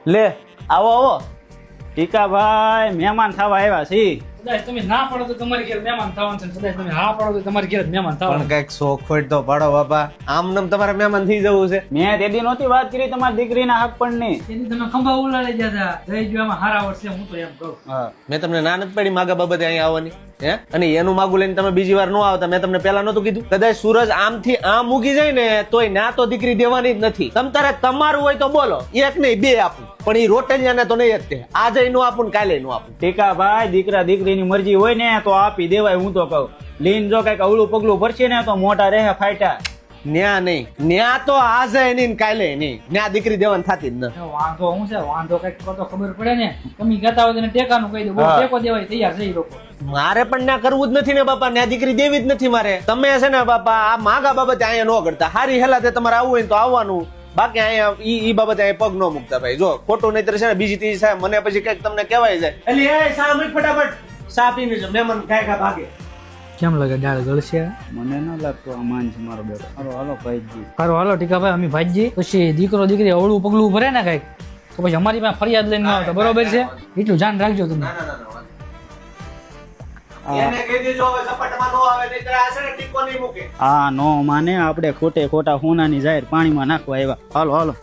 લે આવો આવો ટીકાભાઈ મહેમાન થવા આવ્યા છે. કદાચ તમે ના પડો તો તમારી ઘેર મહેમાન થવાનું છે, કદાચ તમે હા પડો તો તમારી ઘેર મહેમાન પણ થવાનું. કઈક શોખ તો પાડો બાપા, આમ નમ તમારે મહેમાન થઈ જવું છે. મેં તેદી નહોતી વાત કરી તમારી દીકરીના હક પણ ની. તેથી તમે ખંભા ઉલાડી ગયા હતા. જઈ જો એમાં હારા વર્ષે હું તો એમ કહું. હા મેં તમને ના નથી પડી માગા બાબતે અહીંયા આવવાની, હે? અને એનું માગું લઈને તમે બીજી વાર ન આવતા. મેં તમને પેલા નતું કીધું? કદાચ સૂરજ આમથી આમ મૂકી જાય ને તોય ના તો દીકરી દેવાની જ નથી. તમ તારે તમારું હોય તો બોલો, એક નહીં બે આપું, પણ એ રોટલિયાને તો નહીં જ તે. આજે નો આપું ને કાલે નો આપું. ટીકાભાઈ દીકરા દીકરીની મરજી હોય ને તો આપી દેવાય. હું તો કહું લીન જો કઈક અવળું પગલું ભરશે ને તો મોટા રહે ફાયટા. ન્યા નહીં, ન્યા તો આજે નહીં ને કાલે નહીં. ન્યા દીકરી દેવાની થતી જ ન. વાંધો હું છે, વાંધો કઈક તો ખબર પડે ને. તમે કહેતા હોય તો એને ટેકાનું કહી દો. બહુ હા. ટેકો દેવાય તૈયાર છે એ લોકો. મારે પણ ના કરવું જ નથી ને બાપા, ન્યા દીકરી દેવી જ નથી મારે. તમે છે ને બાપા આ માગા બાબતે અહીંયા ન કરતા. હારી હેલા તે તમારે આવવું હોય ને તો આવવાનું, બાકી અહીંયા ઈ બાબતે અહીંયા પગ ન મૂકતા ભાઈ. જો ખોટું નહીતર છે ને બીજી ત્રીજી સાહેબ મને પછી કઈક તમને કહેવાય જાય એટલે એ સા મિનિટ ફટાફટ સા પીને જો મહેમાન ખાય ખા ભાગે. કેમ લાગે દાળ ગળશે? મને ન લાગતું આ માન છે મારો બેટો. હાલો હાલો ભાઈજી. સારું હાલો ટીકાભાઈ અમે ભાજી. પછી દીકરો દીકરી અવળું પગલું ભરે ને કઈક તો પછી અમારી પાસે ફરિયાદ લઈને ન આવતા. બરોબર છે? એટલું ધ્યાન રાખજો તમે. ના ના ના એને કહી દેજો હવે ઝપટમાં નો આવે નહીતર આ છે ને ટીકો નહીં મૂકે. આ નો માને આપણે ખોટે ખોટા હોનાની જાહેર પાણીમાં નાખવા આવ્યા. હાલો હાલો.